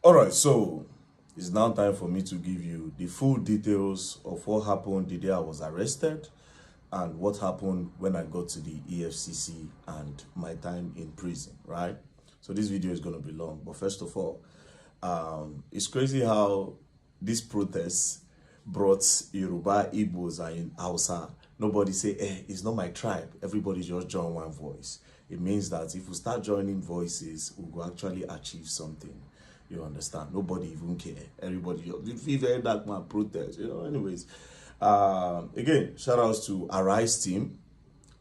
All right, so it's now time for me to give you the full details of what happened the day I was arrested and what happened when I got to the EFCC and my time in prison, right? So this video is going to be long, but first of all, it's crazy how this protest brought Yoruba, Igbos, and Hausa. Nobody say, it's not my tribe. Everybody just join one voice. It means that if we start joining voices, we will actually achieve something. You understand? Nobody even care. Everybody, if very dark man protest, anyways. Again, shout outs to Arise team,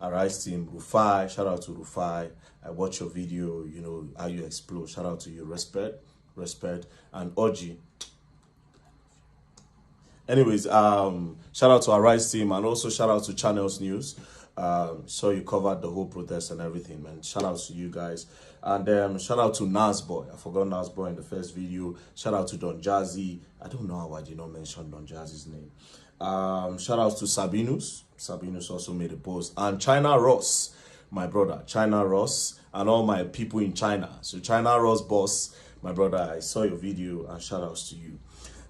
Rufai, shout out to Rufai. I watch your video, how you explode. Shout out to you, respect, and Oji. Anyways, shout out to Arise team and also shout out to Channels News. So you covered the whole protest and everything, man. Shout out to you guys. And shout out to Nasboy. I forgot Nasboy in the first video. Shout out to Don Jazzy. I don't know how I did not mention Don Jazzy's name. Shout out to Sabinus. Sabinus also made a post. And China Ross, my brother. China Ross and all my people in China. So China Ross boss, my brother, I saw your video and shout outs to you.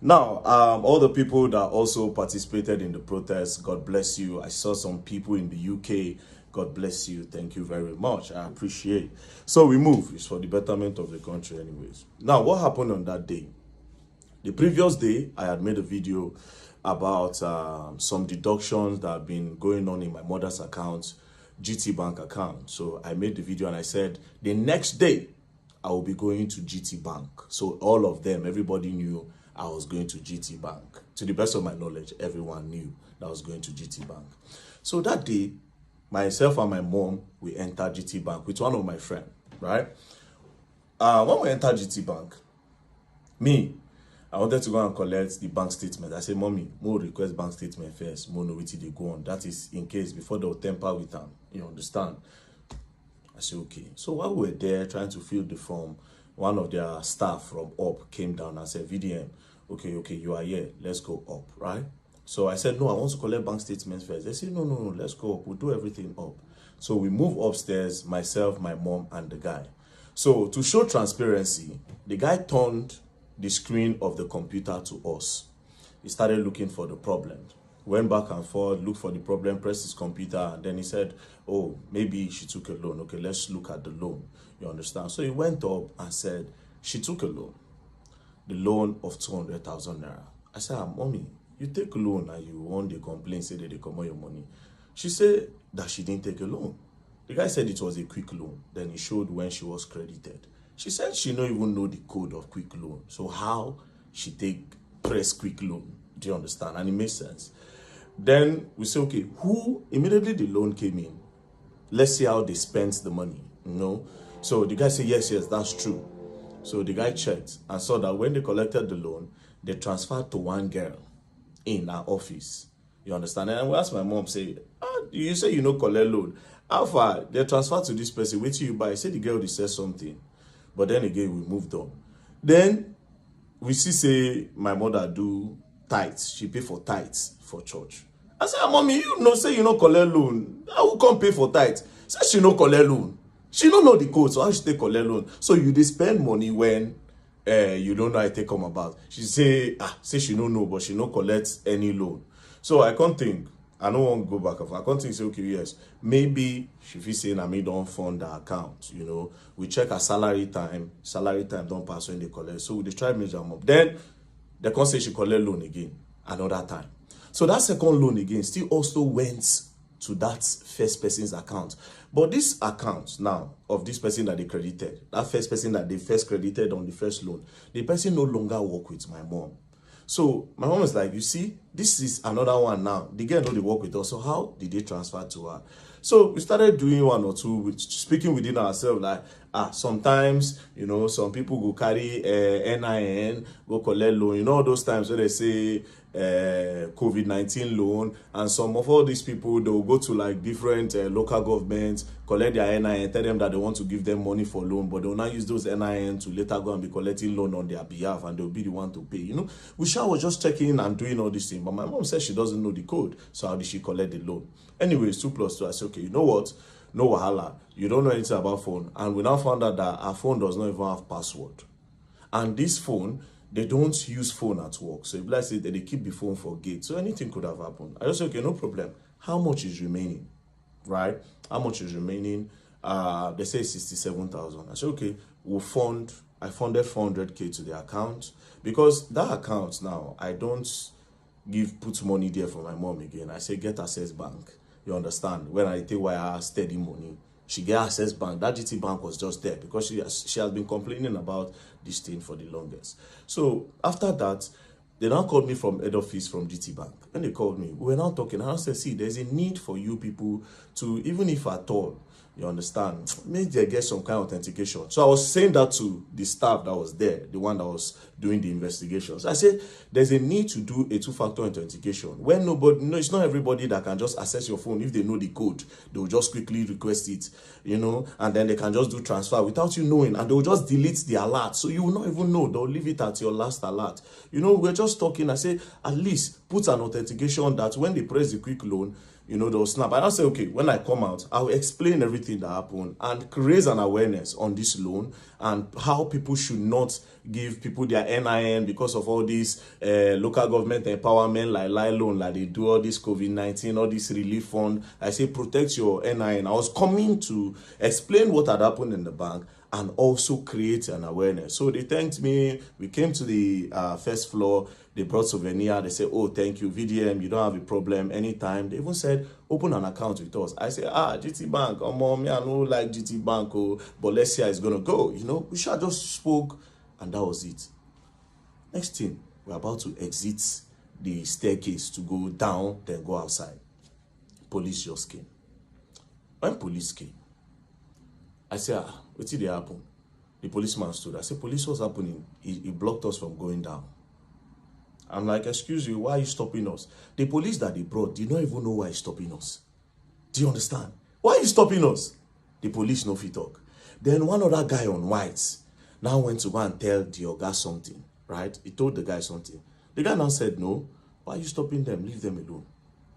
Now, all the people that also participated in the protest, God bless you. I saw some people in the UK. God bless you. Thank you very much. I appreciate. So we move. It's for the betterment of the country anyways. Now, what happened on that day? The previous day, I had made a video about some deductions that have been going on in my mother's account, GT Bank account. So I made the video and I said, the next day, I will be going to GT Bank. So all of them, everybody knew I was going to GT Bank. To the best of my knowledge, everyone knew that I was going to GT Bank. So that day, myself and my mom, we entered GT Bank with one of my friends, right? When we entered GT Bank, I wanted to go and collect the bank statement. I said, Mommy, more request bank statement first. More know what they go on. That is in case before they'll temper with them. You understand? I said, okay. So while we were there trying to fill the form, one of their staff from up came down and said, VDM, okay, you are here. Let's go up, right? So I said, no, I want to collect bank statements first. They said, no, let's go up. We'll do everything up. So we move upstairs, myself, my mom, and the guy. So to show transparency, the guy turned the screen of the computer to us. He started looking for the problem. Went back and forth, looked for the problem, pressed his computer, and then he said, oh, maybe she took a loan. Okay, let's look at the loan. You understand? So he went up and said, she took a loan. The loan of 200,000 naira. I said, Mommy, you take a loan and you want to complain, say that they come on your money. She said that she didn't take a loan. The guy said it was a quick loan. Then he showed when she was credited. She said she don't even know the code of quick loan. So how she press quick loan? Do you understand? And it makes sense. Then we say, okay, immediately the loan came in. Let's see how they spent the money, So the guy said, yes, that's true. So the guy checked and saw that when they collected the loan, they transferred to one girl in our office. You understand? And we asked my mom, say, you say you know collect loan. How far? They transferred to this person. Wait till you buy. Say the girl they said something. But then again, we moved on. Then we say my mother do tithes. She pay for tithes for church. I said, Mommy, say you know collect loan. I will come pay for tithes. Say she no collect loan. She don't know the code, so how she take collect loan? So you dey spend money when you don't know how it take come about. She say she don't know, but she no collect any loan. So I can't think. I don't want to go back and forth. I can't think, say, okay, yes. Maybe she feel saying I don't fund the account, We check her salary time. Salary time don't pass when they collect. So they try to measure them up. Then they can't say she collect loan again another time. So that second loan again still also went to that first person's account. But this account now of this person that they credited, that first person that they first credited on the first loan, the person no longer work with my mom. So my mom is like, you see, this is another one now. The girl know they work with us. So how did they transfer to her? So we started doing one or two, speaking within ourselves, like, sometimes, some people go carry NIN, go collect loan. All those times where they say COVID-19 loan, and some of all these people, they will go to like different local governments, collect their NIN, tell them that they want to give them money for loan, but they will not use those NIN to later go and be collecting loan on their behalf, and they'll be the one to pay. We was just checking and doing all these things, but my mom said she doesn't know the code, so how did she collect the loan? Anyways, 2 plus 2, I said, okay, you know what? No wahala. You don't know anything about phone. And we now found out that our phone does not even have password. And this phone, they don't use phone at work. So if let's say that they keep the phone for gate, so anything could have happened. I just say, okay, no problem. How much is remaining? Right? How much is remaining? They say 67,000. I said, okay, I funded 400K to the account, because that account now, I don't put money there for my mom again. I say, get Access Bank. You understand? When I take wire steady money, she get Access Bank. That GT Bank was just there because she has been complaining about this thing for the longest. So after that, they now called me from head office from GT Bank. When they called me, we were now talking. And I said, see, there's a need for you people to, even if at all, you understand, maybe they get some kind of authentication. So I was saying that to the staff that was there, the one that was doing the investigations. I said, there's a need to do a two-factor authentication. When nobody, no, it's not everybody that can just access your phone. If they know the code, they will just quickly request it, you know, and then they can just do transfer without you knowing, and they will just delete the alert. So you will not even know. They'll leave it at your last alert. You know, we're just talking. I say, at least put an authentication that when they press the quick loan, you know, they'll snap. And I'll say, okay, when I come out, I'll explain everything that happened and raise an awareness on this loan and how people should not give people their NIN because of all these local government empowerment, like loan, like they do all this COVID-19, all this relief fund. I say, protect your NIN. I was coming to explain what had happened in the bank and also create an awareness. So they thanked me. We came to the first floor. They brought souvenir. They said, oh, thank you, VDM. You don't have a problem anytime. They even said, open an account with us. I said, GT Bank. Oh, mom, I know like GT Bank, oh, but let's see how it's going to go. You know, we should just spoke, and that was it. Next thing, we're about to exit the staircase to go down, then go outside. Police just came. When police came, I said, what did happen? The policeman stood. I said, police, what's happening? He blocked us from going down. I'm like, excuse you, why are you stopping us? The police that they brought did not even know why he's stopping us. Do you understand? Why are you stopping us? The police no fit talk. Then one other guy on white now went to go and tell the Oga something, right? He told the guy something. The guy now said, no, why are you stopping them? Leave them alone.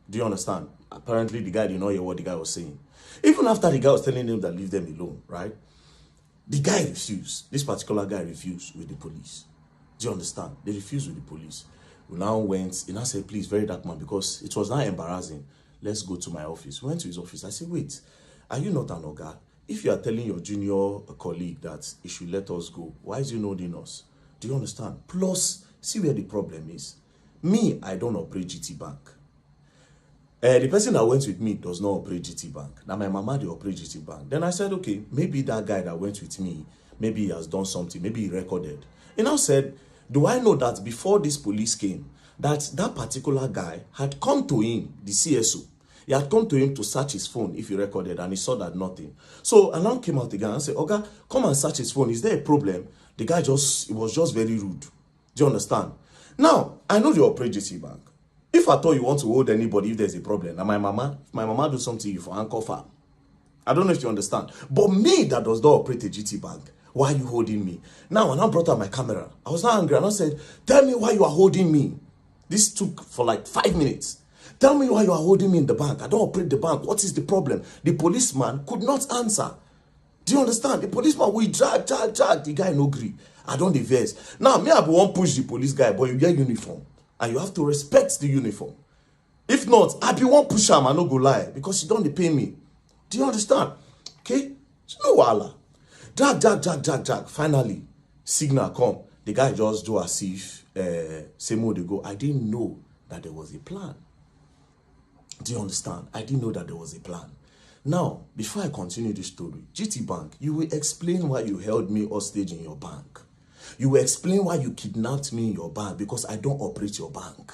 Do you understand? Apparently, the guy did not hear what the guy was saying. Even after the guy was telling him that leave them alone, right? The guy refused. This particular guy refused with the police. Do you understand? They refused with the police. We now went, he now said, please, very dark man, because it was now embarrassing. Let's go to my office. We went to his office. I said, wait, are you not an Oga? If you are telling your junior colleague that he should let us go, why is he not in us? Do you understand? Plus, see where the problem is. Me, I don't operate GT Bank. The person that went with me does not operate GT Bank. Now, my mama, they operate GT Bank. Then I said, okay, maybe that guy that went with me, maybe he has done something, maybe he recorded. He now said, do I know that before this police came, that particular guy had come to him, the CSO, he had come to him to search his phone if he recorded, and he saw that nothing. So I now came out again and said, Oga, come and search his phone. Is there a problem? The guy was just very rude. Do you understand? Now, I know you operate GT Bank. If I thought you want to hold anybody if there's a problem, now my mama do something you for uncle farm. I don't know if you understand. But me that does not operate a GT Bank, why are you holding me? Now, when I brought out my camera, I was not angry. And I said, tell me why you are holding me. This took for like 5 minutes. Tell me why you are holding me in the bank. I don't operate the bank. What is the problem? The policeman could not answer. Do you understand? The policeman, we drag. The guy no agree. I don't diverse. Now, me, I won't push the police guy, but you get uniform. And you have to respect the uniform. If not, I be one push him, I no go lie. Because you don't pay me. Do you understand? Okay? It's no wala. Drag. Finally, signal come. The guy just do as if same way they go. I didn't know that there was a plan. Do you understand? I didn't know that there was a plan. Now, before I continue this story, GT Bank, you will explain why you held me hostage in your bank. You will explain why you kidnapped me in your bank, because I don't operate your bank.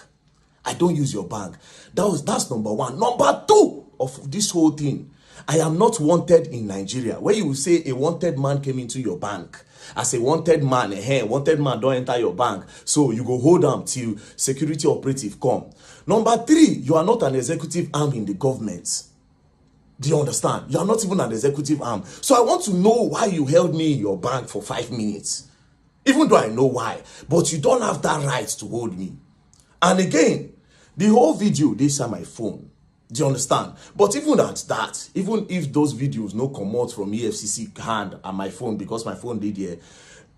I don't use your bank. That's number one. Number two of this whole thing, I am not wanted in Nigeria. Where you will say a wanted man came into your bank. As a wanted man, wanted man don't enter your bank. So you go hold them till security operative come. Number three, you are not an executive arm in the government. Do you understand? You are not even an executive arm. So I want to know why you held me in your bank for 5 minutes. Even though I know why. But you don't have that right to hold me. And again, the whole video, they saw my phone. Do you understand? But even at that, even if those videos no come out from EFCC hand and my phone, because my phone did here,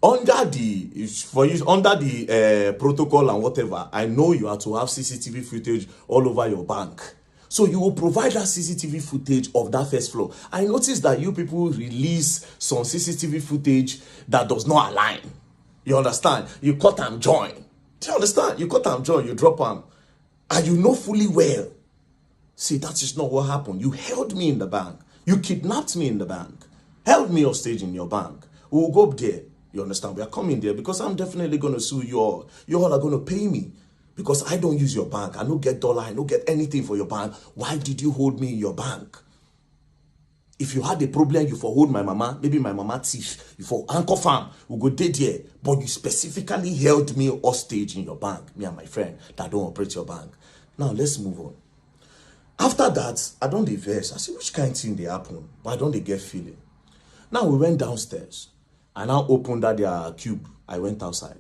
under the protocol and whatever, I know you have to have CCTV footage all over your bank. So you will provide that CCTV footage of that first floor. I noticed that you people release some CCTV footage that does not align. You understand? You cut and join. Do you understand? You cut and join, you drop them. And you know fully well. See, that is not what happened. You held me in the bank. You kidnapped me in the bank. Held me hostage in your bank. We will go up there. You understand? We are coming there because I'm definitely going to sue you all. You all are going to pay me. Because I don't use your bank. I don't get dollar. I don't get anything for your bank. Why did you hold me in your bank? If you had a problem, you for hold my mama. Maybe my mama thief. You for anchor farm. We go dead here. But you specifically held me hostage in your bank. Me and my friend that don't operate your bank. Now, let's move on. After that, I don't diverse. I see which kind of thing they happen. But I don't they get feeling. Now, we went downstairs. I now opened that their cube. I went outside.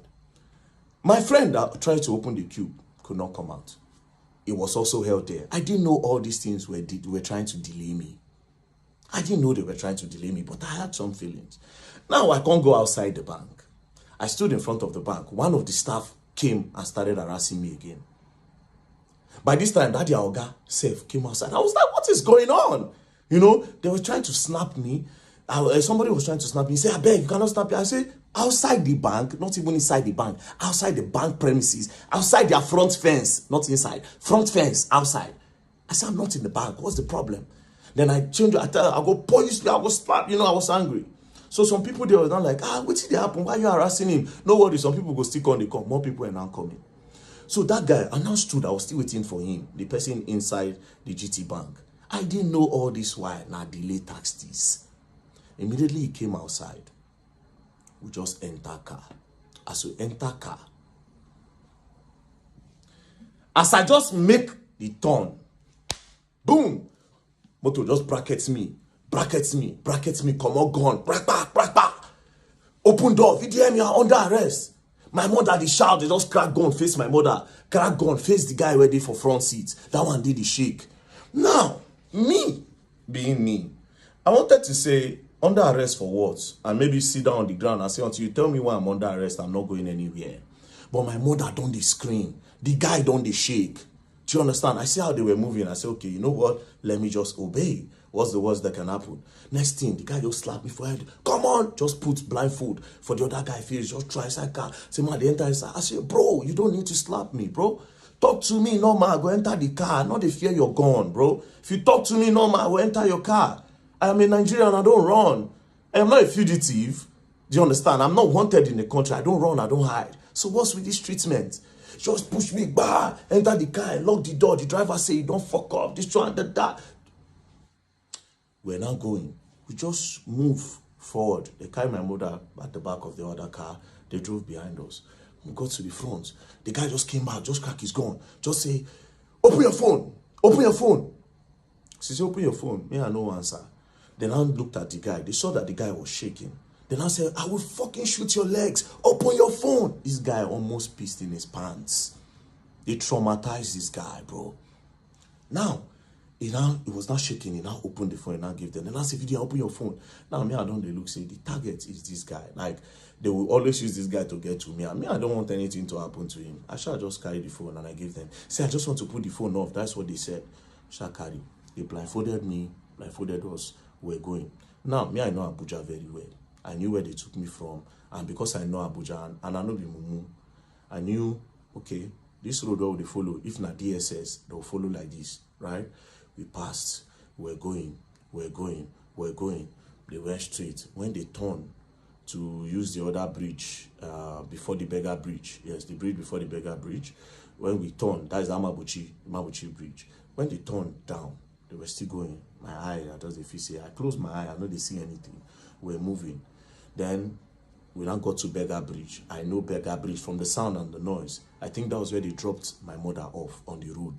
My friend that tried to open the cube could not come out. It was also held there. I didn't know all these things were trying to delay me. I didn't know they were trying to delay me, but I had some feelings. Now I can't go outside the bank. I stood in front of the bank. One of the staff came and started harassing me again. By this time, that their oga self came outside. I was like, what is going on? You know, they were trying to snap me. Somebody was trying to snap me. He said, I beg, you cannot snap me. I said, outside the bank, not even inside the bank, outside the bank premises, outside their front fence, not inside, front fence, outside. I said, I'm not in the bank. What's the problem? Then I changed, I go, police me, I go slap, you know, I was angry. So some people, they were not like, what did happen? Why are you harassing him? No worry, some people go stick on the come. More people are now coming. So that guy, I now stood, I was still waiting for him, the person inside the GT bank. I didn't know all this while, now delay tax this. Immediately he came outside. We just enter car. As we enter car, as I just make the turn, boom, motor just brackets me, come on, gone, brack. Open door, if you hear me, I'm under arrest. My mother, the shout, they just crack gun, face my mother, crack gun, face the guy ready for front seat. That one did the shake. Now, me, being me, I wanted to say, under arrest for what? And maybe sit down on the ground and say, until you tell me why I'm under arrest, I'm not going anywhere. But my mother don't they scream. The guy don't they shake. Do you understand? I see how they were moving. I say, okay, you know what? Let me just obey. What's the worst that can happen? Next thing, the guy just slapped me for head. Come on, just put blindfold for the other guy face. Just try inside car. Say, man, they enter inside. I say, bro, you don't need to slap me, bro. Talk to me normal. Go enter the car. Not the fear you're gone, bro. If you talk to me normal, I will enter your car. I am a Nigerian, I don't run. I am not a fugitive. Do you understand? I'm not wanted in the country. I don't run, I don't hide. So what's with this treatment? Just push me, bah, enter the car, lock the door. The driver say, don't fuck up, this one, that. We're now going. We just move forward. They carry my mother at the back of the other car. They drove behind us. We got to the front. The guy just came back, just crack his gun. Just say, open your phone. Open your phone. She said, open your phone. Me, I no answer. Then I looked at the guy. They saw that the guy was shaking. Then I said, I will fucking shoot your legs. Open your phone. This guy almost pissed in his pants. They traumatized this guy, bro. Now, he was not shaking. He now opened the phone and now gave them. Then I said, Vidia, open your phone. Now, me, I don't they look, say, the target is this guy. Like, they will always use this guy to get to me. And me, I don't want anything to happen to him. I shall just carry the phone and I gave them. Say, I just want to put the phone off. That's what they said. Shall carry. They blindfolded me, blindfolded us. We're going. Now, me, I know Abuja very well. I knew where they took me from. And because I know Abuja and I know the Mumu, I knew, okay, this road where they follow, if not DSS, they'll follow like this, right? We passed. We're going. They went straight. When they turned to use the other bridge, before the Beggar Bridge, yes, the bridge before the Beggar Bridge, when we turned, that is the Mabuchi Bridge. When they turned down, they were still going. My eye, I just if you see, I closed my eye, I know they see anything. We're moving. Then we now got to Beggar Bridge. I know Beggar Bridge from the sound and the noise. I think that was where they dropped my mother off on the road.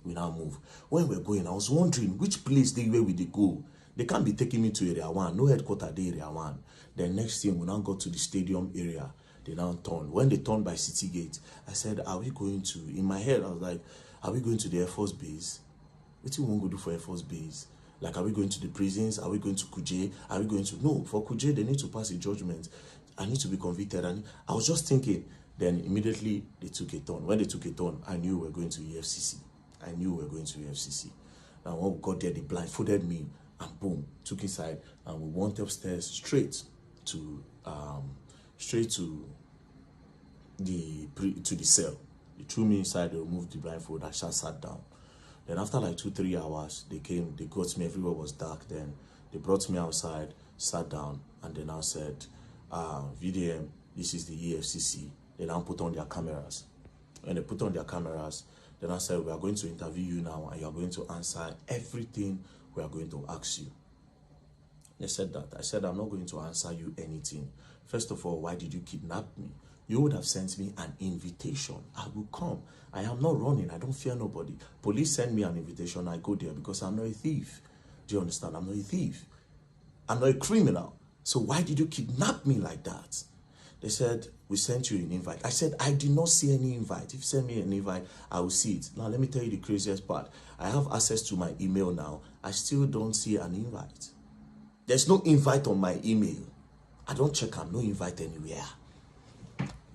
We now move. When we're going, I was wondering which place where will they go? They can't be taking me to Area 1. No headquarters there, Area 1. Then next thing, we now got to the stadium area. They now turned. When they turned by City Gate, I said, are we going to, in my head, I was like, are we going to the Air Force Base? What do you want to do for Air Force Base? Like, are we going to the prisons? Are we going to Kuje? Are we going to... No, for Kuje, they need to pass a judgment. I need to be convicted. And I was just thinking. Then immediately they took a turn. When they took a turn, I knew we were going to EFCC. I knew we were going to EFCC. Now when we got there, they blindfolded me and boom, took inside, and we went upstairs straight to the cell. They threw me inside, they removed the blindfold, I just sat down. Then after like 2-3 hours, they came, they got me, everywhere was dark. Then they brought me outside, sat down, and they now said, VDM, this is the EFCC. They now put on their cameras. When they put on their cameras, then I said, we are going to interview you now, and you are going to answer everything we are going to ask you. They said that. I said, I'm not going to answer you anything. First of all, why did you kidnap me? You would have sent me an invitation. I will come. I am not running. I don't fear nobody. Police send me an invitation. I go there because I'm not a thief. Do you understand? I'm not a thief. I'm not a criminal. So why did you kidnap me like that? They said, we sent you an invite. I said, I did not see any invite. If you send me an invite, I will see it. Now, let me tell you the craziest part. I have access to my email now. I still don't see an invite. There's no invite on my email. I don't check. I'm no invite anywhere.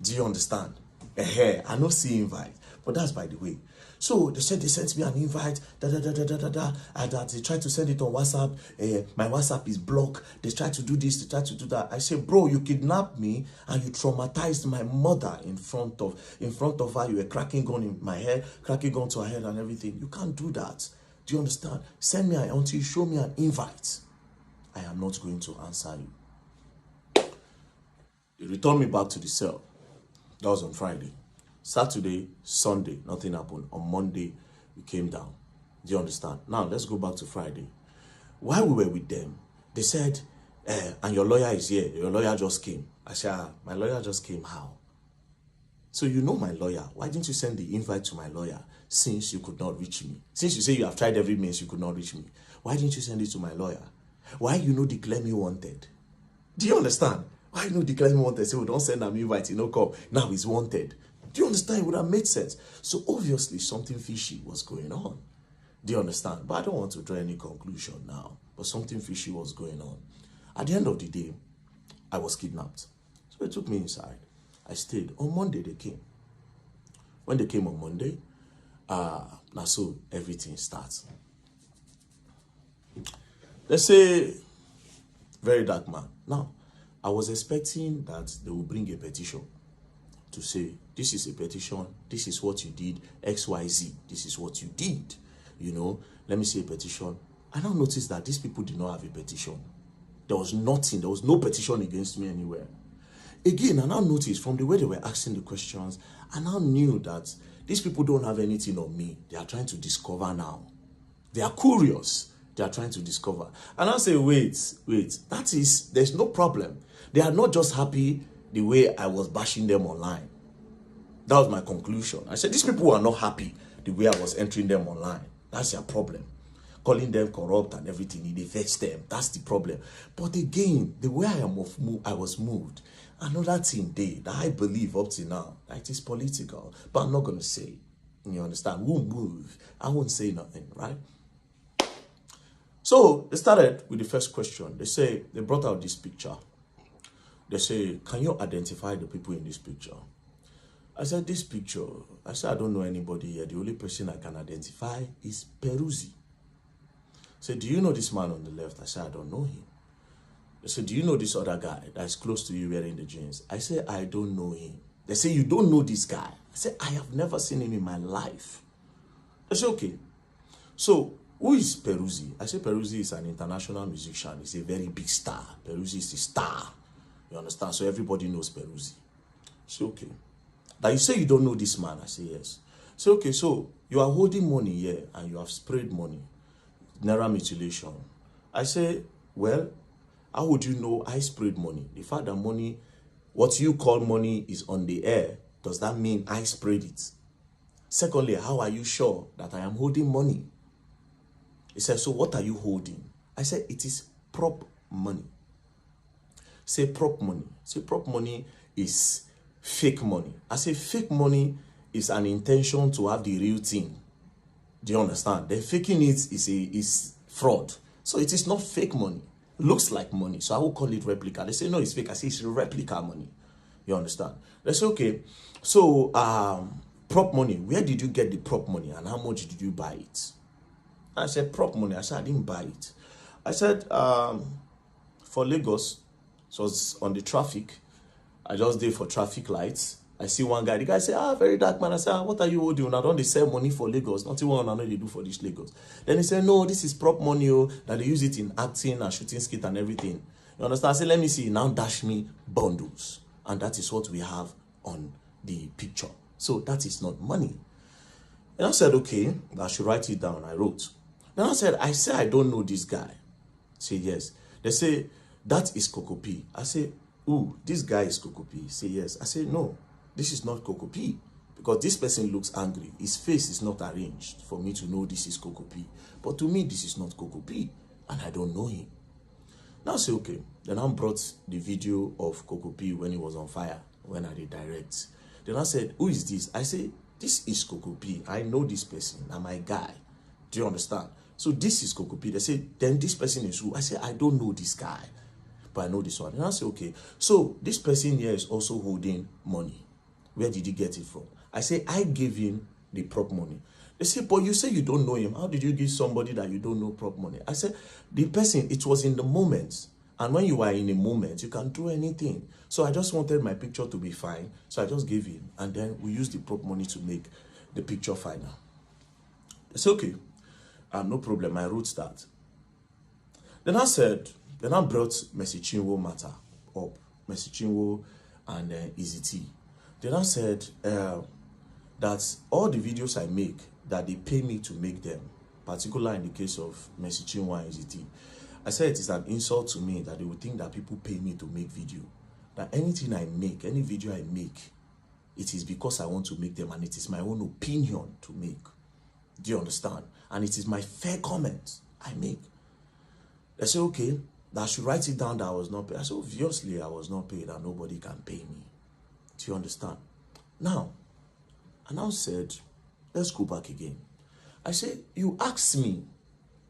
Do you understand? I don't see invite. But that's by the way. So they said they sent me an invite, and that they tried to send it on WhatsApp. My WhatsApp is blocked. They tried to do this, they tried to do that. I said, bro, you kidnapped me and you traumatized my mother in front of her. You were cracking gun in my head, cracking gun to her head and everything. You can't do that. Do you understand? Send me until you show me an invite. I am not going to answer you. They returned me back to the cell. That was on Friday. Saturday, Sunday, nothing happened. On Monday, we came down. Do you understand? Now, let's go back to Friday. While we were with them, they said, and your lawyer is here. Your lawyer just came. I said, my lawyer just came. How? So you know my lawyer. Why didn't you send the invite to my lawyer since you could not reach me? Since you say you have tried every means, you could not reach me. Why didn't you send it to my lawyer? Why you know declare me wanted? Do you understand? Why you know declare me wanted? Say, we don't send an invite, you know, come. Now he's wanted. Do you understand? It would have made sense. So obviously something fishy was going on. Do you understand? But I don't want to draw any conclusion now. But something fishy was going on. At the end of the day, I was kidnapped. So they took me inside. I stayed. On Monday they came. When they came on Monday, now so everything starts. They say, very dark man. Now, I was expecting that they will bring a petition to say, this is a petition, this is what you did, XYZ, this is what you did. You know, let me see a petition. I now noticed that these people did not have a petition. There was nothing, there was no petition against me anywhere. Again, I now noticed from the way they were asking the questions, I now knew that these people don't have anything on me. They are trying to discover now. They are curious. They are trying to discover. And I say, wait, that is, there's no problem. They are not just happy the way I was bashing them online. That was my conclusion. I said, these people are not happy the way I was entering them online. That's their problem. Calling them corrupt and everything, it affects them. That's the problem. But again, the way I was moved, another thing that I believe up to now, that it is political. But I'm not going to say, you understand? Won't move. I won't say nothing, right? So they started with the first question. They say, they brought out this picture. They say, can you identify the people in this picture? I said, this picture, I said, I don't know anybody here. The only person I can identify is Peruzzi. I said, do you know this man on the left? I said, I don't know him. They said, do you know this other guy that's close to you wearing the jeans? I said, I don't know him. They say, you don't know this guy? I said, I have never seen him in my life. They said, okay. So, who is Peruzzi? I said, Peruzzi is an international musician. He's a very big star. Peruzzi is a star. You understand? So everybody knows Peruzzi. I said, okay. Now you say you don't know this man. I say, yes. So, okay, so you are holding money here and you have sprayed money. Naira mutilation. I say, well, how would you know I sprayed money? The fact that money, what you call money is on the air, does that mean I sprayed it? Secondly, how are you sure that I am holding money? He said, so what are you holding? I said, it is prop money. Say prop money. Say prop money is fake money. I say fake money is an intention to have the real thing. Do you understand? The faking it is fraud. So it is not fake money. looks like money. So I will call it replica. They say, no, it's fake. I say, it's replica money. You understand? They say, okay, so prop money, where did you get the prop money and how much did you buy it? I said, prop money. I said, I didn't buy it. I said, for Lagos, so it's on the traffic. I just did for traffic lights. I see one guy. The guy said, very dark man. I said, what are you doing? I don't they sell money for Lagos. Not even I know they do for this Lagos. Then he said, no, this is prop money. That they use it in acting and shooting skit and everything. You understand? I said, let me see. Now dash me bundles. And that is what we have on the picture. So that is not money. And I said, okay, I should write it down. I wrote. Then I said, I don't know this guy. Say, yes. They say, that is Coco P. I say, ooh, this guy is Coco P. Say, yes. I say, no, this is not Coco P. Because this person looks angry. His face is not arranged for me to know this is Coco P. But to me, this is not Coco P. And I don't know him. Now I say, okay. Then I brought the video of Coco P when he was on fire, when I did direct. Then I said, who is this? I say, this is Coco P. I know this person. I'm my guy. Do you understand? So this is Coco P. They say, then this person is who? I say, I don't know this guy, but I know this one. And I say, okay. So this person here is also holding money. Where did he get it from? I say, I gave him the prop money. They say, but you say you don't know him. How did you give somebody that you don't know prop money? I said, the person, it was in the moment. And when you are in a moment, you can do anything. So I just wanted my picture to be fine. So I just gave him. And then we used the prop money to make the picture final. They said, okay. No problem, I wrote that. Then I brought Mercy Chinwo matter up. Mercy Chinwo and Easy T. Then I said that all the videos I make, that they pay me to make them, particularly in the case of Mercy Chinwo and Easy T. I said it is an insult to me that they would think that people pay me to make video. That anything I make, any video I make, it is because I want to make them and it is my own opinion to make. Do you understand? And it is my fair comment I make. They say, okay, that I should write it down that I was not paid. I said, obviously I was not paid and nobody can pay me. Do you understand? Now, I now said, let's go back again. I said, you asked me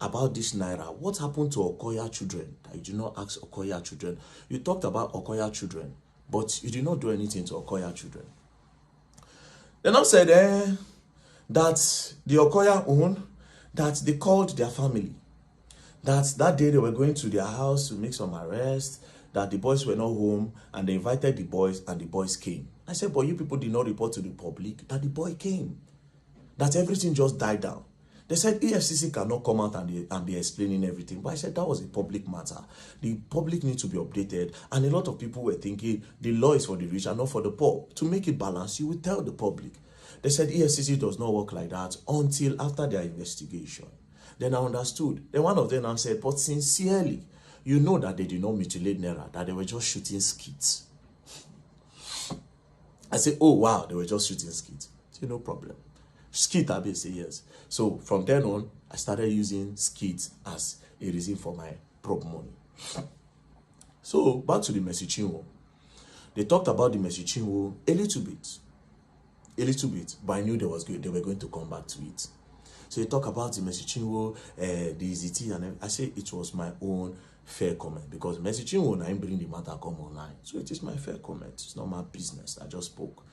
about this Naira. What happened to Okoya children? That you did not ask Okoya children. You talked about Okoya children, but you did not do anything to Okoya children. Then I said, that the Okoya own, that they called their family. That day they were going to their house to make some arrests, that the boys were not home, and they invited the boys, and the boys came. I said, but you people did not report to the public that the boy came. That everything just died down. They said EFCC cannot come out and be explaining everything. But I said that was a public matter. The public needs to be updated. And a lot of people were thinking the law is for the rich and not for the poor. To make it balanced, you will tell the public. They said EFCC does not work like that until after their investigation. Then I understood. Then one of them now said, but sincerely, you know that they did not mutilate Naira, that they were just shooting skits. I said, oh wow, they were just shooting skits. I said, no problem. Skit, I say yes. So from then on, I started using skits as a reason for my prop money. So back to the Mercy Chinwo. They talked about the Mercy Chinwo a little bit, but I knew they were going to come back to it. So they talk about the Mercy Chinwo, the EZT, and I say it was my own fair comment because Mercy Chinwo now bring the matter come online. So it is my fair comment. It's not my business. I just spoke.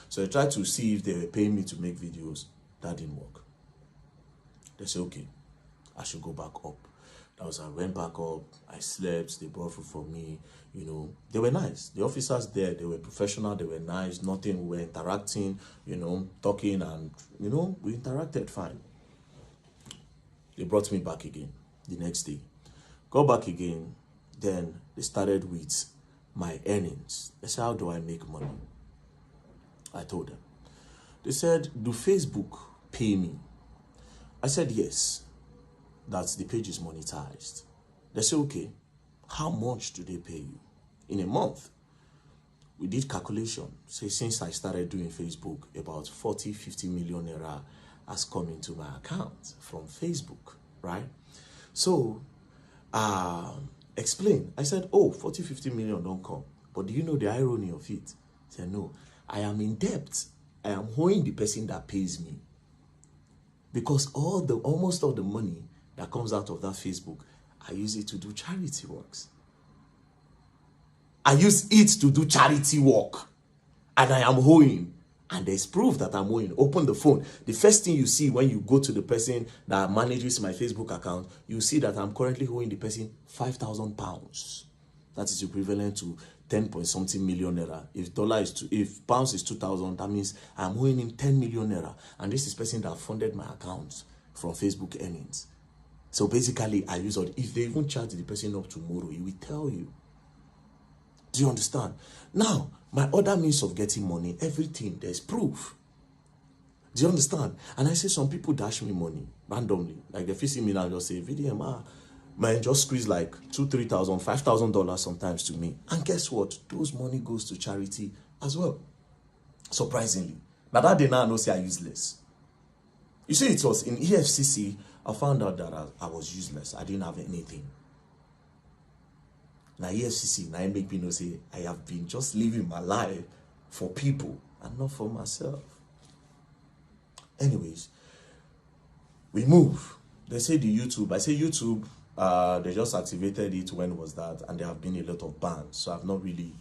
So I tried to see if they were paying me to make videos. That didn't work. They said, okay, I should go back up. That was, I went back up, I slept, they brought food for me, you know. They were nice. The officers there, they were professional, they were nice, nothing, we were interacting, you know, talking and, you know, we interacted fine. They brought me back again the next day. Go back again, then they started with my earnings. They said, how do I make money? I told them. They said, do Facebook pay me? I said, yes. That the page is monetized. They said, okay, how much do they pay you? In a month, we did calculation. Say, since I started doing Facebook, about 40-50 million naira has come into my account from Facebook, right? So, explain. I said, oh, 40-50 million don't come. But do you know the irony of it? I said, no, I am in debt. I am owing the person that pays me. Because almost all the money that comes out of that Facebook, I use it to do charity works. I use it to do charity work. And I am owing. And there's proof that I'm owing. Open the phone. The first thing you see when you go to the person that manages my Facebook account, you see that I'm currently owing the person £5,000. That is equivalent to 10 point something million naira. If pounds is 2,000, that means I'm owing him 10 million naira. And this is person that funded my account from Facebook earnings. So basically, I use all. If they even charge the person up tomorrow, he will tell you. Do you understand? Now, my other means of getting money, everything, there's proof. Do you understand? And I say some people dash me money randomly. Like they see me now, just say, VDM, man, just squeeze like $2,000, $3,000, $5,000 sometimes to me. And guess what? Those money goes to charity as well. Surprisingly. Now that day now I know say I useless. You see, it was in EFCC, I found out that I was useless. I didn't have anything. Now EFCC, now it make me know say I have been just living my life for people and not for myself. Anyways, we move. They say the YouTube. I say YouTube, they just activated it. When was that? And there have been a lot of bans. So I've not really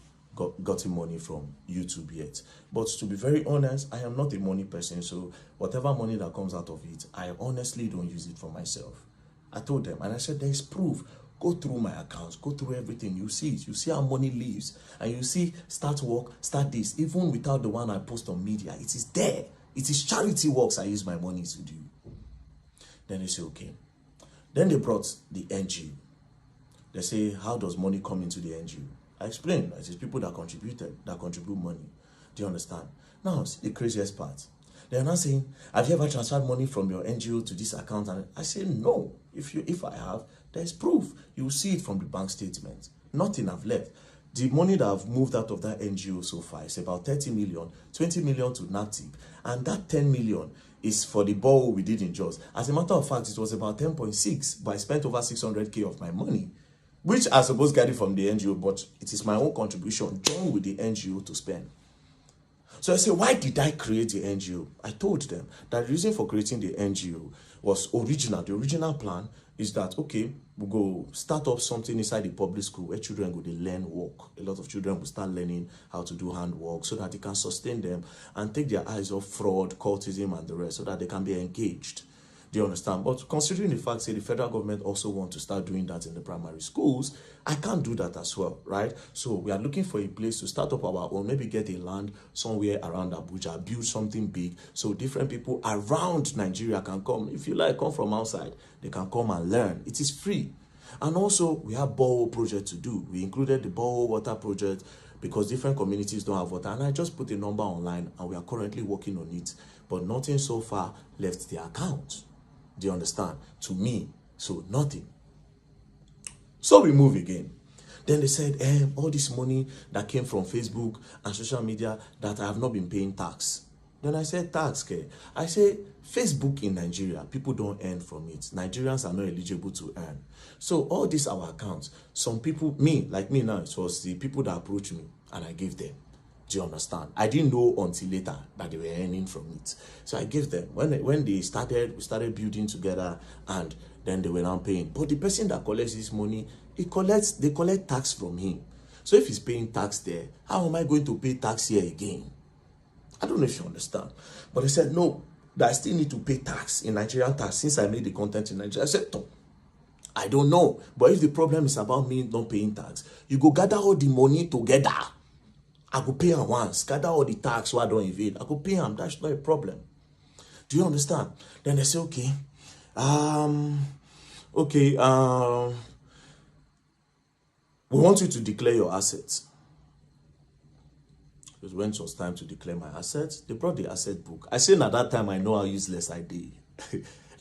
gotten money from YouTube yet. But to be very honest, I am not a money person. So whatever money that comes out of it, I honestly don't use it for myself. I told them, and I said, there is proof. Go through my accounts, go through everything. You see it. You see how money leaves. And you see, start work, start this. Even without the one I post on media, it is there. It is charity works I use my money to do. Then they say, okay. Then they brought the NGO. They say, how does money come into the NGO? I explained. It is people that contribute money. Do you understand? Now, see the craziest part. They are not saying, have you ever transferred money from your NGO to this account? And I say, no. If I have, there's proof. You will see it from the bank statement. Nothing I've left. The money that I've moved out of that NGO so far is about 30 million, 20 million to NATIP. And that 10 million is for the borrow we did in Jos. As a matter of fact, it was about 10.6, but I spent over 600K of my money, which I suppose get it from the NGO, but it is my own contribution, joined with the NGO to spend. So I say, why did I create the NGO? I told them that the reason for creating the NGO was original. The original plan is that, okay, we'll go start up something inside the public school where children go to learn work. A lot of children will start learning how to do handwork so that it can sustain them and take their eyes off fraud, cultism, and the rest so that they can be engaged. Do you understand? But considering the fact that the federal government also want to start doing that in the primary schools, I can't do that as well, right? So we are looking for a place to start up our own, maybe get a land somewhere around Abuja, build something big so different people around Nigeria can come. If you like, come from outside, they can come and learn. It is free. And also, we have borehole project to do. We included the borehole water project because different communities don't have water. And I just put a number online and we are currently working on it. But nothing so far left the account. Do you understand? To me, so nothing. So we move again. Then they said, all this money that came from Facebook and social media that I have not been paying tax. Then I said, tax, okay. I say, Facebook in Nigeria, people don't earn from it. Nigerians are not eligible to earn. So all these our accounts, some people, like me now, it was the people that approached me and I gave them. Do you understand? I didn't know until later that they were earning from it. So I gave them. When they started, we started building together and then they were now paying. But the person that collects this money, they collect tax from him. So if he's paying tax there, how am I going to pay tax here again? I don't know if you understand. But they said, no, that I still need to pay tax in Nigerian tax since I made the content in Nigeria. I said, no, I don't know. But if the problem is about me not paying tax, you go gather all the money together. I could pay him once, gather all the tax so I don't evade. I could pay him, that's not a problem. Do you understand? Then they say, okay, we want you to declare your assets. Because when it was time to declare my assets, they brought the asset book. I say at that time, I know how useless I did.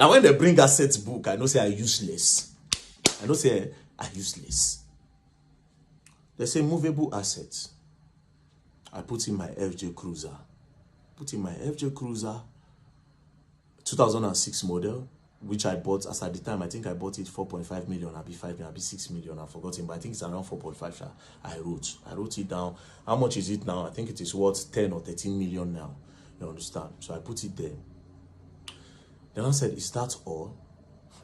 Now when they bring assets book, I know say I useless. I know say I useless. They say movable assets. I put in my FJ Cruiser. 2006 model, which I bought as at the time. I think I bought it 4.5 million, I'll be 5 million, I'll be 6 million. I've forgotten, but I think it's around 4.5. I wrote it down. How much is it now? I think it is worth 10 or 13 million now. You understand? So I put it there. Then I said, is that all?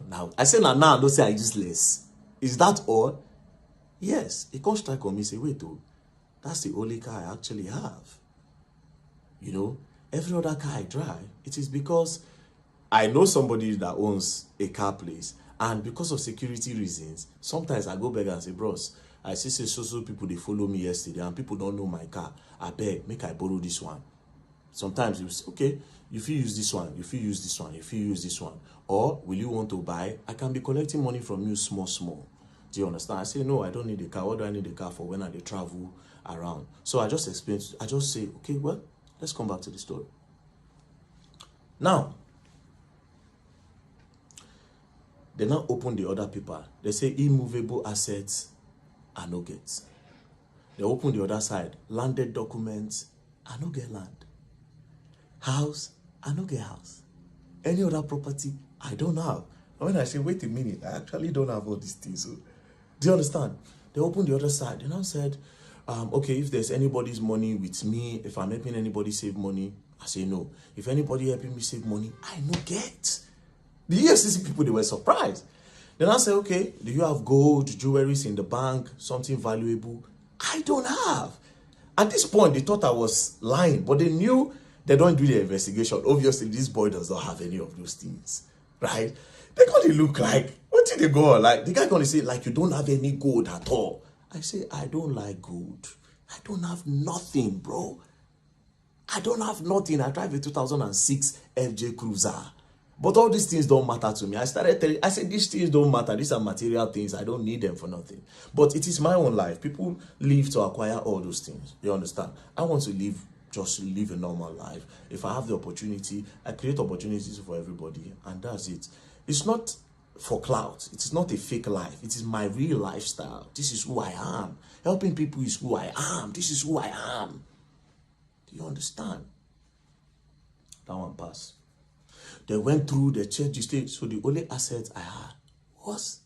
Now I said, now don't say I useless. Is that all? Yes. He can't strike on me, say, wait, oh, that's the only car I actually have. You know, every other car I drive, it is because I know somebody that owns a car place, and because of security reasons, sometimes I go back and say, bros, I see so people, they follow me yesterday, and people don't know my car. I beg, make I borrow this one. Sometimes you say, okay, if you use this one, if you use this one, if you use this one, or will you want to buy? I can be collecting money from you small. Do you understand? I say, no, I don't need a car. What do I need a car for when I travel around? So I just explain, I just say, okay, well, let's come back to the story. Now, they now open the other paper. They say immovable assets are no get. They open the other side. Landed documents are no get land. House, I no get house. Any other property, I don't have. And when I say, wait a minute, I actually don't have all these things. So, do you understand? They opened the other side. They now said, okay, if there's anybody's money with me, if I'm helping anybody save money, I say no. If anybody helping me save money, I no get. The EFCC people, they were surprised. Then I say, okay, do you have gold, jewelries in the bank, something valuable? I don't have. At this point, they thought I was lying, but they knew they don't do the investigation. Obviously, this boy does not have any of those things, right? They're going to look like, what did they go on? Like, the guy going to say, like, you don't have any gold at all. I say, I don't like gold. I don't have nothing, bro. I don't have nothing. I drive a 2006 FJ Cruiser. But all these things don't matter to me. I started telling, I said, these things don't matter. These are material things. I don't need them for nothing. But it is my own life. People live to acquire all those things. You understand? I want to live, just live a normal life. If I have the opportunity, I create opportunities for everybody. And that's it. It's not for clout. It is not a fake life. It is my real lifestyle. This is who I am. Helping people is who I am. This is who I am. Do you understand? That one pass. They went through, they checked the state. So the only asset I had was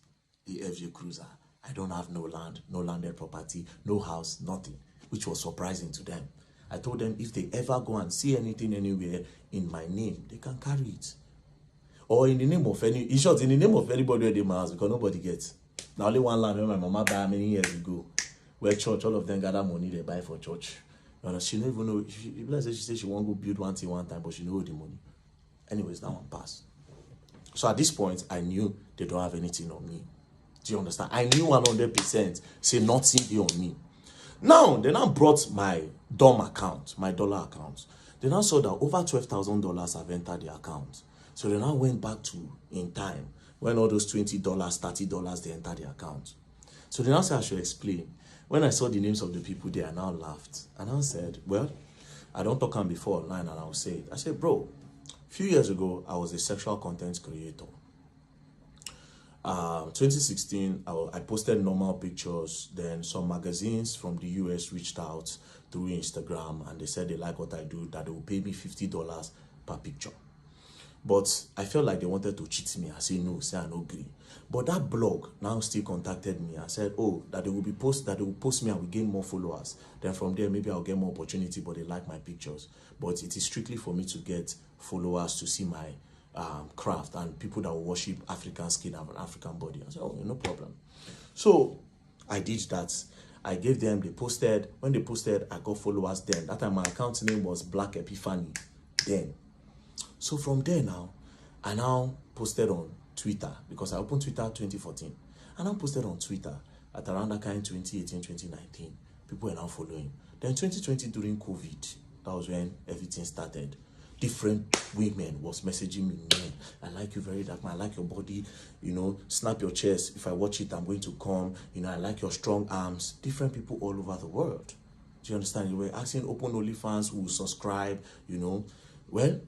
the FJ Cruiser. I don't have no land, no landed property, no house, nothing, which was surprising to them. I told them if they ever go and see anything anywhere in my name, they can carry it. Or in the name of any, in short, in the name of anybody at my house, because nobody gets. Now only one land where my mama died many years ago, where church, all of them gather money they buy for church. She don't even know, she said she won't go build one thing one time, but she know the money. Anyways, that one passed. So at this point, I knew they don't have anything on me. Do you understand? I knew 100%, say nothing be on me. Now, they now brought my DOM account, my dollar account. They now saw that over $12,000 have entered the account. So they now went back to in time when all those $20, $30, they entered the account. So they now said I should explain. When I saw the names of the people there, I now laughed. And I said, well, I don't talk on before online, and I'll say it. I said, bro, a few years ago, I was a sexual content creator. 2016, I posted normal pictures. Then some magazines from the US reached out through Instagram, and they said they like what I do, that they will pay me $50 per picture. But I felt like they wanted to cheat me. I said no, say I no agree. But that blog now still contacted me. I said, oh, that they will post me, I will gain more followers. Then from there, maybe I'll get more opportunity, but they like my pictures. But it is strictly for me to get followers to see my craft and people that will worship African skin and African body. I said, oh, no problem. So I did that. I gave them, they posted. When they posted, I got followers then. That time my account name was Black Epiphany then. So from there now, I now posted on Twitter, because I opened Twitter 2014. I now posted on Twitter at around that kind 2018, 2019. People were now following. Then 2020 during COVID, that was when everything started. Different women was messaging me, man, I like you very dark, man, I like your body, you know, snap your chest. If I watch it, I'm going to come. You know, I like your strong arms. Different people all over the world. Do you understand? You were asking open OnlyFans who will subscribe, you know. Well,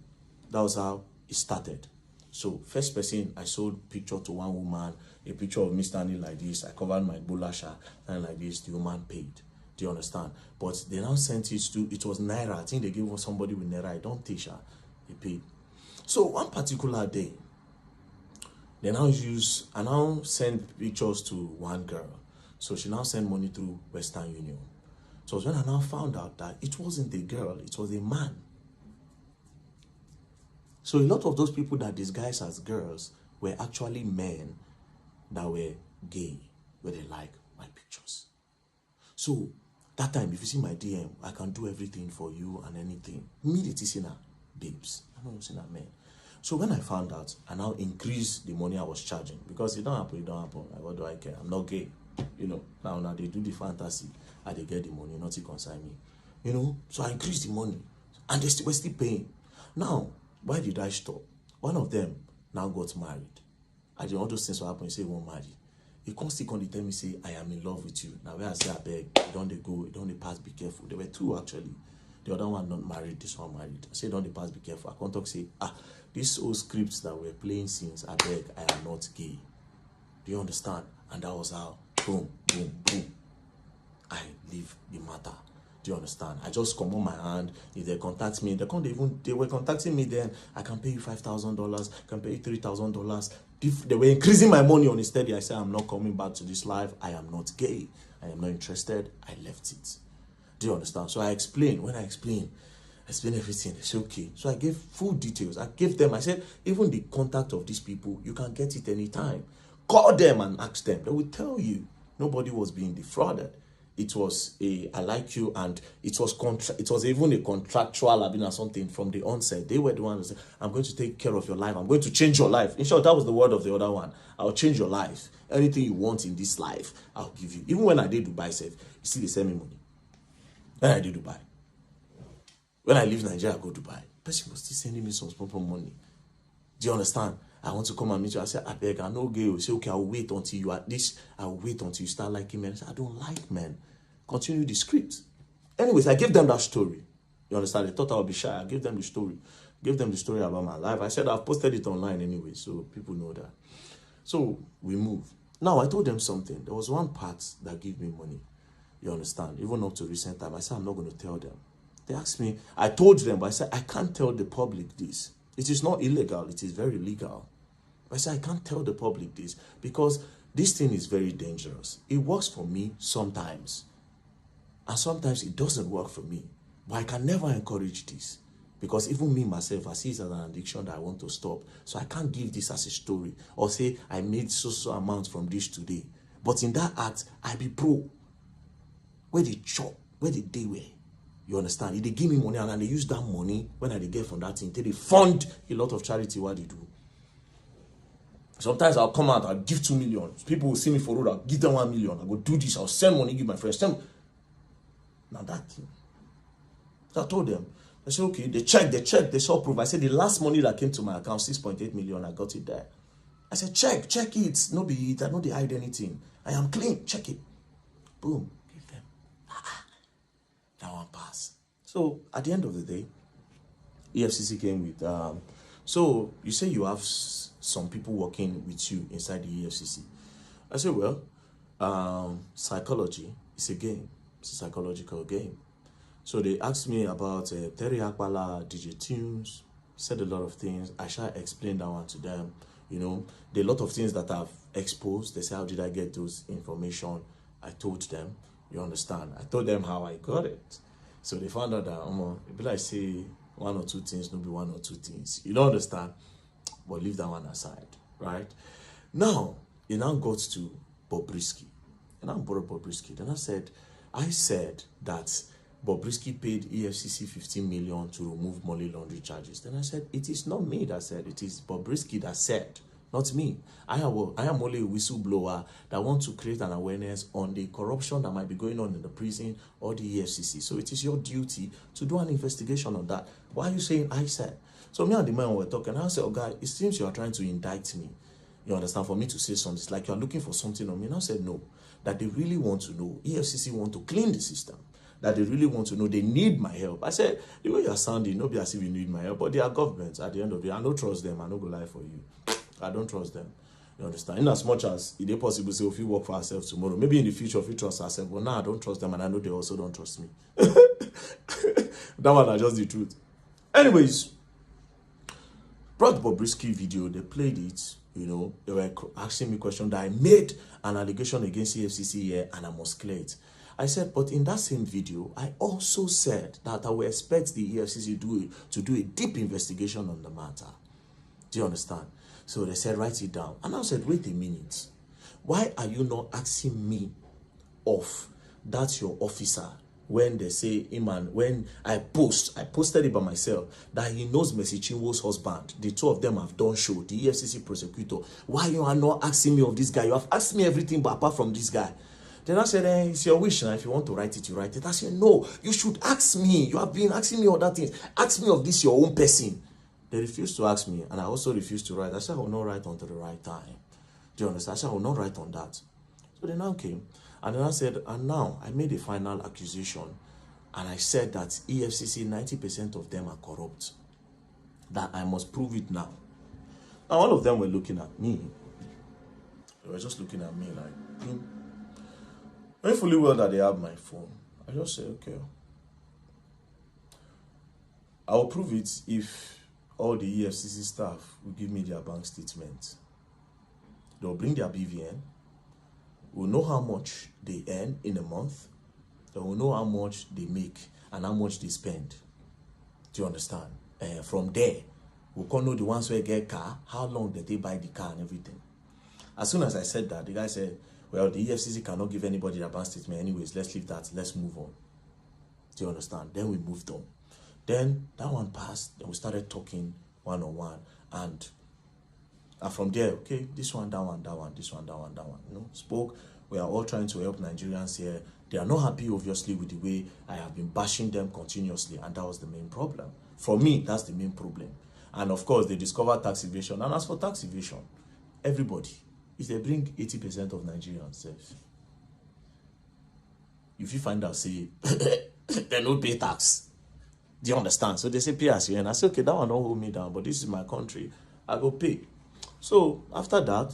that was how it started. So first person, I sold picture to one woman, a picture of me standing like this. I covered my bulasha, and like this, the woman paid. Do you understand? But they now sent it to, it was Naira. I think they gave somebody with Naira. I don't teach her. He paid. So one particular day, they now I now send pictures to one girl. So she now sent money through Western Union. So when I now found out that it wasn't a girl, it was a man. So a lot of those people that disguise as girls were actually men that were gay. where they like my pictures. So that time, if you see my DM, I can do everything for you and anything. Immediately see now, babes. I don't see that, man. So when I found out, I now increased the money I was charging, because it don't happen. Like, what do I care? I'm not gay. Now they do the fantasy, and they get the money, not to consign me. So I increased the money, and they were still paying. Now, why did I stop? One of them now got married. I did all those things will happen. You say, won't marry. He constantly tell me, say, I am in love with you. Now, where I say, I beg, don't they go, don't they pass, be careful. There were two, actually. The other one not married, this one married. I say, don't they pass, be careful. I can't talk, say, these old scripts that we're playing since, I beg, I am not gay. Do you understand? And that was how, boom, boom, boom, I leave the matter. Do you understand? I just come on my hand. If they contact me, they were contacting me then. I can pay you $5,000, can pay you $3,000. If they were increasing my money on it steady, I said, I'm not coming back to this life. I am not gay. I am not interested. I left it. Do you understand? So I explained. When I explained everything. They said, okay. So I gave full details. I gave them, I said, even the contact of these people, you can get it anytime. Call them and ask them. They will tell you. Nobody was being defrauded. It was I like you, and it was even a contractual or something from the onset. They were the ones who said, I'm going to take care of your life. I'm going to change your life. In short, that was the word of the other one. I'll change your life. Anything you want in this life, I'll give you. Even when I did Dubai, you see, they send me money. When I did Dubai. When I leave Nigeria, I go to Dubai. Person was still sending me some small money. Do you understand? I want to come and meet you. I said, I beg, I know gay. You say, okay, I'll wait until you at this. I'll wait until you start liking men. I said, I don't like men. Continue the script. Anyways, I gave them that story. You understand? They thought I would be shy. I gave them the story. Gave them the story about my life. I said, I've posted it online anyway, so people know that. So we moved. Now, I told them something. There was one part that gave me money. You understand? Even up to recent time, I said, I'm not going to tell them. They asked me. I told them, but I said, I can't tell the public this. It is not illegal. It is very legal. I said, I can't tell the public this because this thing is very dangerous. It works for me sometimes. And sometimes it doesn't work for me. But I can never encourage this. Because even me, myself, I see it as an addiction that I want to stop. So I can't give this as a story. Or say, I made so amount from this today. But in that act, I be pro. Where they chop, where they were. You understand? If they give me money and they use that money, when I get from that thing, they fund a lot of charity, what they do. Sometimes I'll come out, I'll give 2 million. People will see me for road, I'll give them 1 million. I'll go do this, I'll send money, give my friends. Now that thing. So I told them, I said, okay, they checked, they saw proof. I said, the last money that came to my account, 6.8 million, I got it there. I said, check it. No be it, I know they hide anything. I am clean, check it. Boom, give them. That one pass. So at the end of the day, EFCC came with, so you say you have some people working with you inside the EFCC. I said, well, psychology is a game. It's a psychological game. So they asked me about Terry Akbala, DJ Tunes, said a lot of things. I shall explain that one to them. You know, there are a lot of things that I've exposed. They say, how did I get those information? I told them, you understand? I told them how I got it. So they found out that, it be like say one or two things, no be one or two things. You don't understand? But leave that one aside, right? Now, it now got to Bobrisky. And I brought Bobrisky. Then I said that Bobrisky paid EFCC 15 million to remove money laundering charges. Then I said, it is not me that said, it is Bobrisky that said, not me. I am only a whistleblower that wants to create an awareness on the corruption that might be going on in the prison or the EFCC. So it is your duty to do an investigation on that. Why are you saying I said? So me and the man were talking. I said, oh, guy, it seems you are trying to indict me. You understand? For me to say something, it's like you are looking for something on me. And I said, no. That they really want to know. EFCC want to clean the system. That they really want to know. They need my help. I said, the way you are sounding, nobody as if you need my help. But they are governments at the end of the day. I don't trust them. I don't go lie for you. I don't trust them. You understand? In as much as it is possible to say, if we work for ourselves tomorrow, maybe in the future, if we trust ourselves, but now I don't trust them, and I know they also don't trust me. That one is just the truth. Anyways, brought Bobrisky video, they played it, you know, they were asking me questions that I made an allegation against EFCC here, and I must clear it. I said, but in that same video, I also said that I will expect the EFCC to do a deep investigation on the matter. Do you understand? So they said, write it down. And I said, wait a minute. Why are you not asking me of that your officer when they say, hey man, when I posted it by myself, that he knows Mercy Chinwo's husband. The two of them have done show, the EFCC prosecutor. Why you are not asking me of this guy? You have asked me everything but apart from this guy. Then I said, it's your wish now. If you want to write it, you write it. I said, no, you should ask me. You have been asking me other things. Ask me of this, your own person. They refused to ask me, and I also refused to write. I said, I will not write until the right time. Do you understand? I said, I will not write on that. So they now came, and then I said, and now I made a final accusation, and I said that EFCC, 90% of them are corrupt. That I must prove it now. Now, all of them were looking at me. They were just looking at me like, knowing fully well that they have my phone. I just said, okay, I will prove it if all the EFCC staff will give me their bank statement. They'll bring their BVN. We'll know how much they earn in a month. They will know how much they make and how much they spend. Do you understand? From there, we can know the ones who get car, how long did they buy the car and everything. As soon as I said that, the guy said, well, the EFCC cannot give anybody their bank statement anyways. Let's leave that. Let's move on. Do you understand? Then we moved on. Then that one passed. Then we started talking one-on-one. And from there, okay, this one, that one, that one, this one, that one, that one. You know, spoke. We are all trying to help Nigerians here. They are not happy, obviously, with the way I have been bashing them continuously. And that was the main problem. For me, that's the main problem. And of course, they discovered tax evasion. And as for tax evasion, everybody, if they bring 80% of Nigerians, if you find out, say, they don't pay tax. Do you understand? So they say, pay as you earn. I say, okay, that one don't hold me down, but this is my country. I go pay. So after that,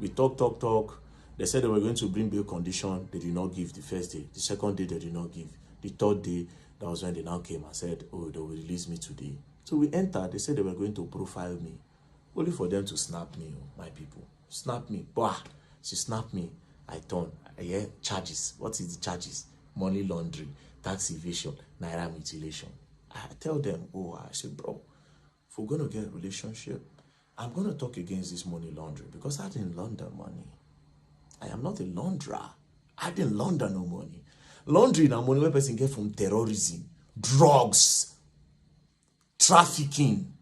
we talk. They said they were going to bring bail condition. They did not give the first day. The second day, they did not give. The third day, that was when they now came and said, oh, they will release me today. So we entered. They said they were going to profile me. Only for them to snap me, my people. Snap me. Bah! She snapped me. I turn. I hear charges. What is the charges? Money laundering, tax evasion, naira mutilation. I tell them, I say, bro, if we're going to get a relationship, I'm going to talk against this money laundering because I didn't launder money. I am not a launderer. I didn't launder no money. Laundering and money where person get from terrorism, drugs, trafficking,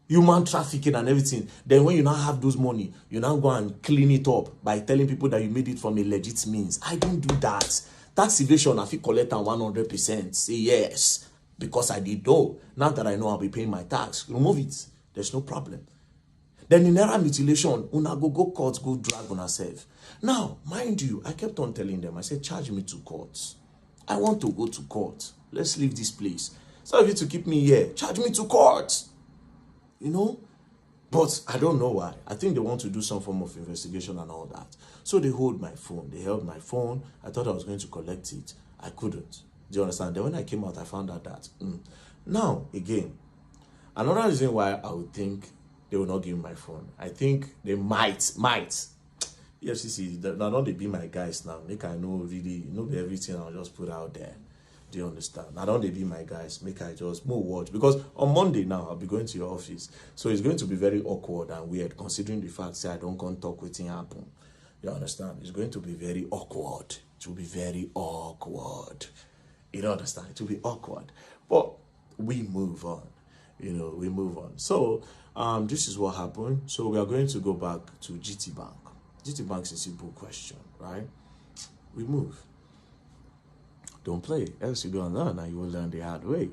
human trafficking and everything. Then when you now have those money, you now go and clean it up by telling people that you made it from a legit means. I don't do that. Tax evasion, I feel collect 100%. Say yes, because I did know. Now that I know I'll be paying my tax, remove it. There's no problem. Then in naira mutilation, una go court, go drag on herself. Now, mind you, I kept on telling them, I said, charge me to court. I want to go to court. Let's leave this place. So if you to keep me here, charge me to court. You know? But I don't know why. I think they want to do some form of investigation and all that. So they hold my phone. They held my phone. I thought I was going to collect it. I couldn't. Do you understand? Then when I came out, I found out that. Now, again, another reason why I would think they will not give me my phone. I think they might. EFCC, now don't they be my guys now. Make I know really, be everything I'll just put out there. Do you understand? Now don't they be my guys. Make I just more watch. Because on Monday now, I'll be going to your office. So it's going to be very awkward and weird considering the fact that I don't come talk with him happen. You understand? It's going to be very awkward. It will be very awkward. You don't understand? It will be awkward. But we move on. We move on. So, this is what happened. So we are going to go back to GT Bank. GT Bank is a simple question, right? We move. Don't play, else you don't learn and you will learn the hard way.